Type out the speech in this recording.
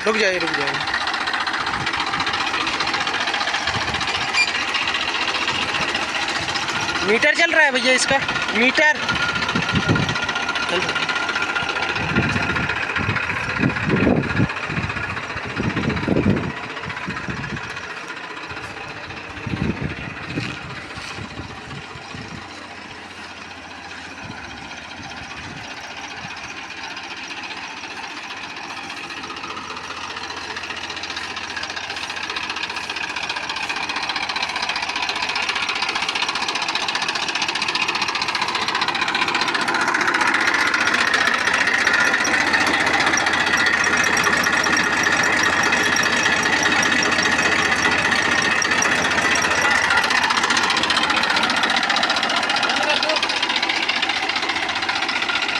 रुक जाइए रुक जाइए। मीटर चल रहा है भैया इसका, मीटर चल रहा है।